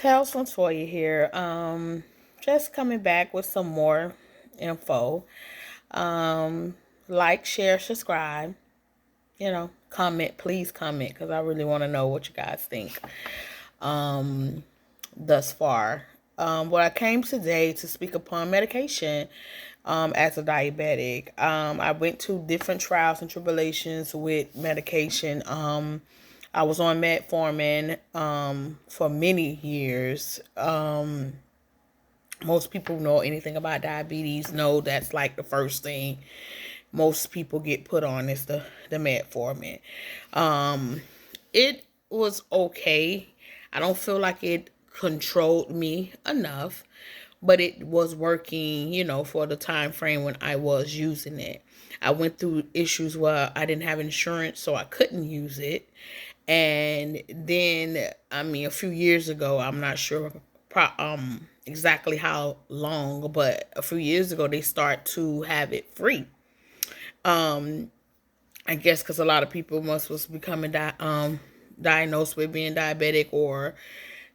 Pals from Toya here. Just coming back with some more info. Um, like, share, subscribe. Comment. Please comment because I really want to know what you guys think. Thus far. Well, I came today to speak upon medication. As a diabetic, I went to different trials and tribulations with medication. I was on metformin for many years. Most people know anything about diabetes know that's like the first thing most people get put on is the metformin. It was okay. I don't feel like it controlled me enough, but it was working, for the time frame when I was using it. I went through issues where I didn't have insurance, so I couldn't use it. And then, a few years ago, I'm not sure exactly how long, but a few years ago, they start to have it free. I guess because a lot of people was becoming diagnosed with being diabetic, or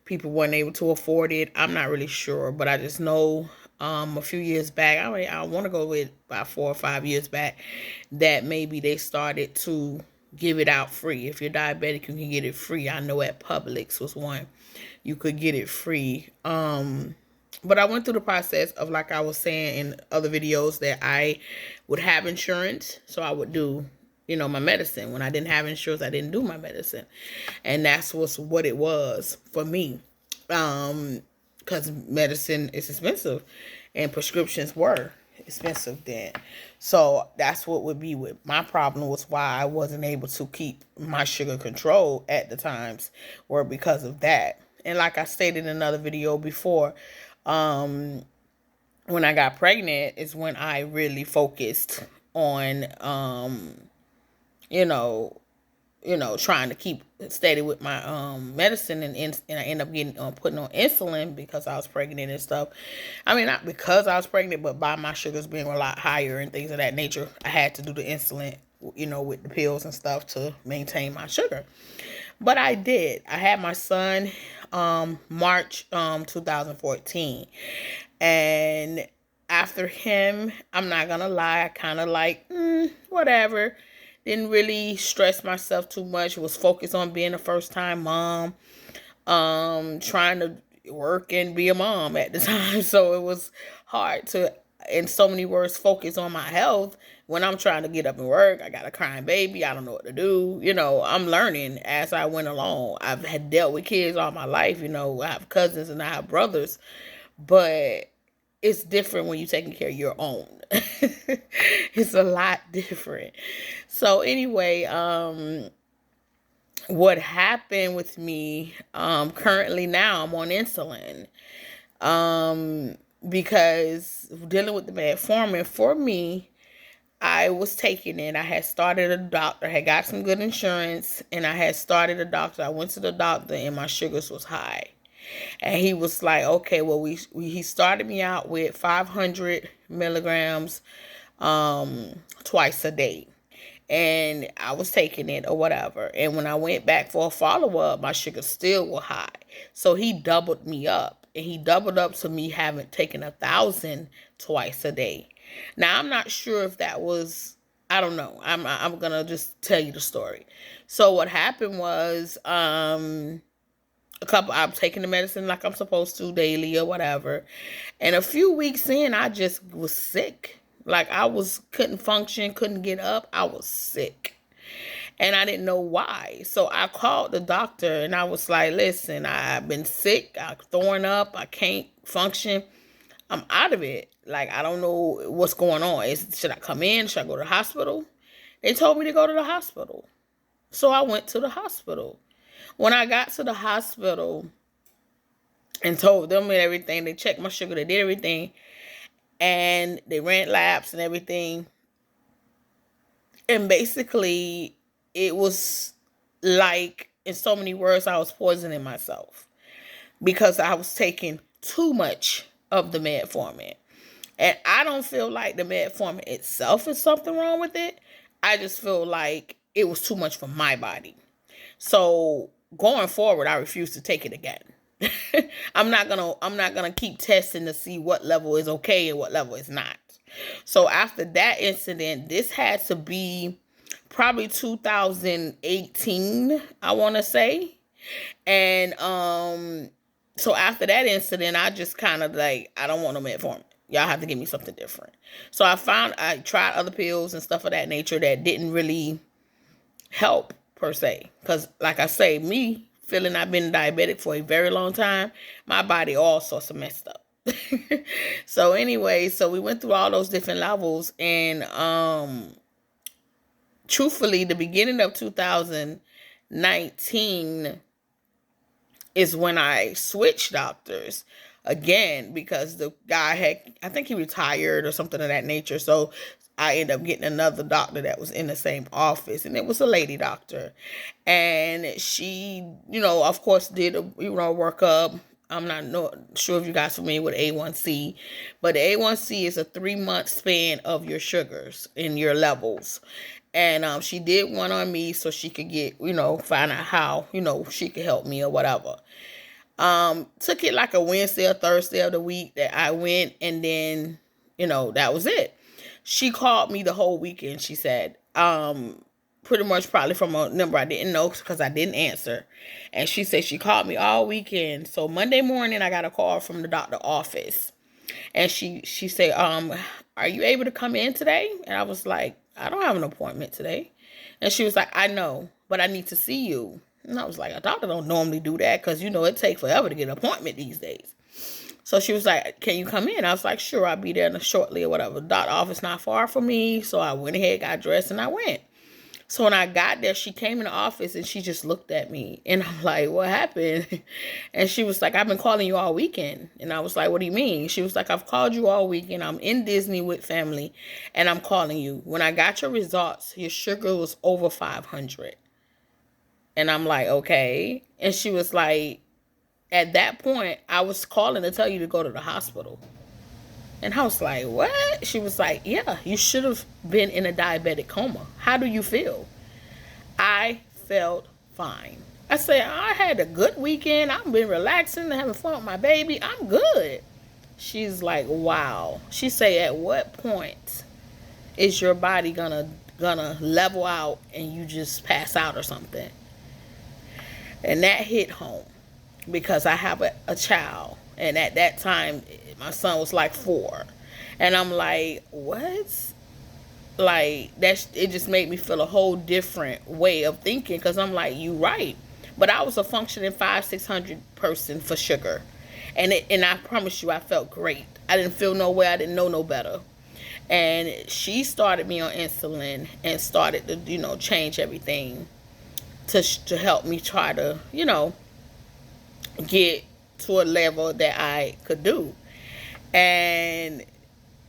people weren't able to afford it. I'm not really sure, but I just know a few years back, I want to go with about 4 or 5 years back, that maybe they started to give it out free. If you're diabetic, you can get it free. I know at Publix was one you could get it free. But I went through the process of, like I was saying in other videos, that I would have insurance, so I would do my medicine. When I didn't have insurance, I didn't do my medicine. And that's what it was for me. Because medicine is expensive and prescriptions were expensive then. So that's what would be with my problem, was why I wasn't able to keep my sugar control at the times, were because of that. And like I stated in another video before, when I got pregnant is when I really focused on, you know, trying to keep steady with my medicine, and I end up getting putting on insulin because I was pregnant and stuff. I mean, not because I was pregnant, but by my sugars being a lot higher and things of that nature, I had to do the insulin, with the pills and stuff to maintain my sugar. But I did. I had my son March 2014. And after him, I'm not gonna lie, I kind of like, whatever. Didn't really stress myself too much. Was focused on being a first time mom, trying to work and be a mom at the time. So it was hard to, in so many words, focus on my health when I'm trying to get up and work. I got a crying baby. I don't know what to do. I'm learning as I went along. I've had dealt with kids all my life. I have cousins and I have brothers, but it's different when you're taking care of your own. It's a lot different. So anyway, what happened with me, currently now I'm on insulin. Because dealing with the metformin, for me, I was taking it. I had started a doctor, had got some good insurance, and I had started a doctor. I went to the doctor and my sugars was high. And he was like, okay, well, he started me out with 500 milligrams twice a day. And I was taking it or whatever. And when I went back for a follow-up, my sugar still was high. So he doubled me up. And he doubled up to me having taken 1,000 twice a day. Now, I'm not sure if that was, I don't know. I'm going to just tell you the story. So what happened was, I'm taking the medicine like I'm supposed to daily or whatever. And a few weeks in, I just was sick. Like couldn't function, couldn't get up. I was sick. And I didn't know why. So I called the doctor and I was like, listen, I've been sick. I'm throwing up. I can't function. I'm out of it. Like, I don't know what's going on. Should I come in? Should I go to the hospital? They told me to go to the hospital. So I went to the hospital. When I got to the hospital and told them everything, they checked my sugar, they did everything, and they ran labs and everything. And basically, it was like, in so many words, I was poisoning myself because I was taking too much of the metformin. And I don't feel like the metformin itself is something wrong with it. I just feel like it was too much for my body. So going forward, I refuse to take it again. I'm not gonna keep testing to see what level is okay and what level is not. So after that incident, this had to be probably 2018, I want to say. And so after that incident, I just kind of like, I don't want no metformin. Y'all have to give me something different. So I tried other pills and stuff of that nature that didn't really help per se. Because like I say, me feeling I've been diabetic for a very long time, my body all sorts of messed up. So anyway, so we went through all those different levels, and truthfully, the beginning of 2019 is when I switched doctors again, because the guy I think he retired or something of that nature. So I ended up getting another doctor that was in the same office, and it was a lady doctor. And she, of course, did a workup. I'm not sure if you guys are familiar with A1C, but the A1C is a 3-month span of your sugars and your levels. And she did one on me so she could get, find out how, she could help me or whatever. Took it like a Wednesday or Thursday of the week that I went, and then, that was it. She called me the whole weekend, she said, pretty much probably from a number I didn't know because I didn't answer. And she said she called me all weekend. So Monday morning, I got a call from the doctor office. And she said, are you able to come in today? And I was like, I don't have an appointment today. And she was like, I know, but I need to see you. And I was like, a doctor don't normally do that because, it takes forever to get an appointment these days. So she was like, can you come in? I was like, sure, I'll be there shortly or whatever. The doctor office not far from me. So I went ahead, got dressed, and I went. So when I got there, she came in the office and she just looked at me. And I'm like, what happened? And she was like, I've been calling you all weekend. And I was like, what do you mean? She was like, I've called you all weekend. I'm in Disney with family and I'm calling you. When I got your results, your sugar was over 500. And I'm like, okay. And she was like, at that point, I was calling to tell you to go to the hospital. And I was like, what? She was like, yeah, you should have been in a diabetic coma. How do you feel? I felt fine. I said, I had a good weekend. I've been relaxing, having fun with my baby. I'm good. She's like, wow. She said, at what point is your body gonna level out and you just pass out or something? And that hit home because I have a child. And at that time, my son was like 4. And I'm like, what? Like, it just made me feel a whole different way of thinking. Because I'm like, you right. But I was a functioning 500-600 person for sugar. And I promise you, I felt great. I didn't feel no way. I didn't know no better. And she started me on insulin and started to, change everything to help me try to, get to a level that I could do. And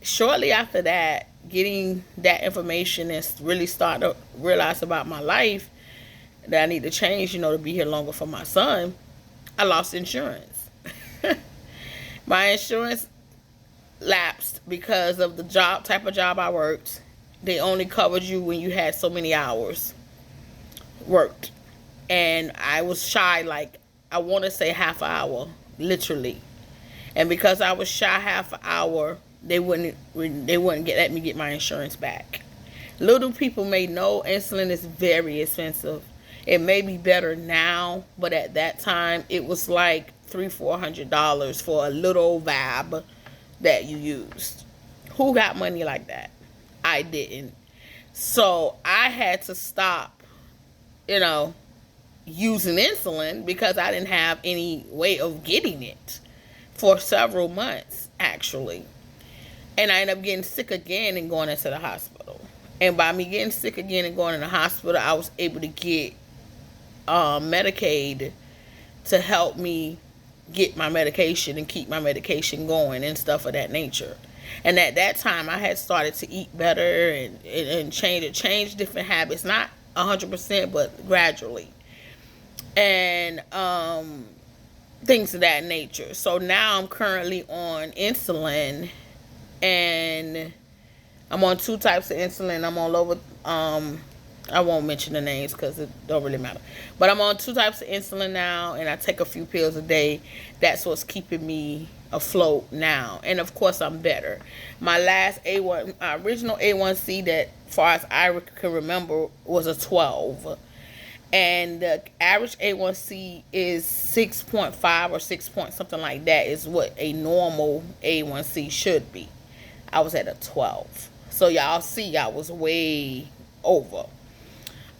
shortly after that, getting that information and really start to realize about my life that I need to change, to be here longer for my son, I lost insurance. My insurance lapsed because of the type of job I worked. They only covered you when you had so many hours worked. And I was shy, like, I want to say half an hour, literally. And because I was shy half an hour, they wouldn't let me get my insurance back. Little people may know insulin is very expensive. It may be better now, but at that time, it was like $300-400 for a little valve that you used. Who got money like that? I didn't. So I had to stop, using insulin because I didn't have any way of getting it for several months, actually. And I ended up getting sick again and going into the hospital. And by me getting sick again and going in the hospital, I was able to get Medicaid to help me get my medication and keep my medication going and stuff of that nature. And at that time, I had started to eat better and change different habits, not 100%, but gradually. And things of that nature. So now I'm currently on insulin, and I'm on 2 types of insulin. I'm on I won't mention the names because it don't really matter. But I'm on 2 types of insulin now, and I take a few pills a day. That's what's keeping me afloat now. And of course, I'm better. My last A1, original A1C, that far as I can remember, was a 12. And the average A1C is 6.5 or 6 point something like that, is what a normal A1C should be. I was at a 12. So y'all see, I was way over.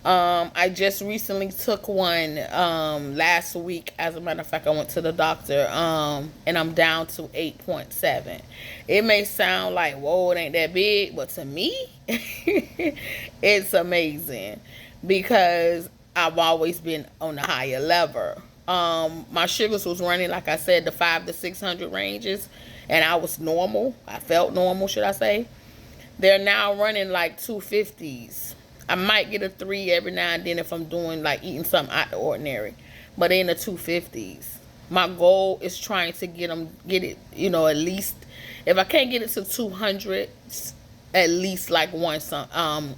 I just recently took one last week. As a matter of fact, I went to the doctor, and I'm down to 8.7. It may sound like, whoa, it ain't that big, but to me, it's amazing because I've always been on the higher level. My sugars was running, like I said, the 500 to 600 ranges, and I was normal. I felt normal, should I say. They're now running like 250s. I might get a 3 every now and then if I'm doing like eating something out of the ordinary, but in the 250s. My goal is trying to get it, at least, if I can't get it to 200, at least like one some. My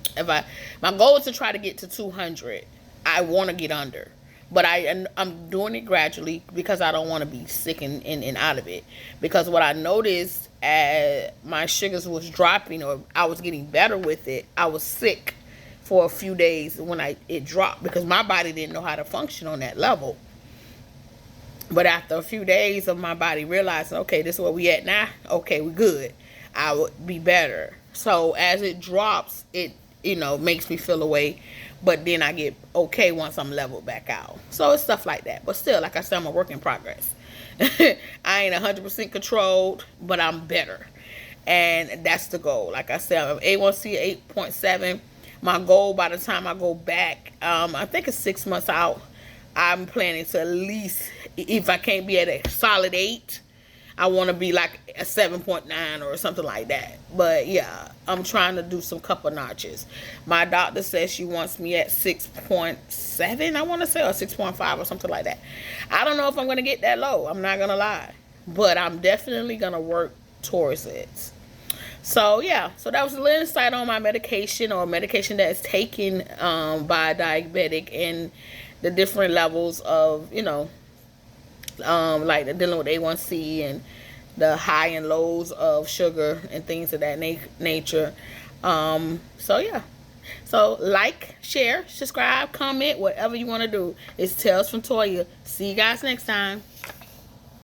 goal is to try to get to 200. I want to get under, but I'm doing it gradually because I don't want to be sick and out of it. Because what I noticed as my sugars was dropping, or I was getting better with it, I was sick for a few days when it dropped, because my body didn't know how to function on that level. But after a few days of my body realizing, okay, this is where we at now, okay, we good, I would be better. So as it drops, it makes me feel away, but then I get okay once I'm leveled back out. So it's stuff like that. But still, like I said, I'm a work in progress. I ain't 100% controlled, but I'm better, and that's the goal. Like I said, I'm A1C 8.7. My goal by the time I go back, I think it's 6 months out, I'm planning to at least, if I can't be at a solid 8, I want to be like a 7.9 or something like that. But yeah, I'm trying to do some couple notches. My doctor says she wants me at 6.7, I want to say, or 6.5 or something like that. I don't know if I'm going to get that low. I'm not going to lie. But I'm definitely going to work towards it. So yeah, so that was a little insight on my medication, or medication that is taken by a diabetic, and the different levels of, like the dealing with A1C and the high and lows of sugar and things of that nature. So yeah. So like, share, subscribe, comment, whatever you want to do. It's Tales from Toya. See you guys next time.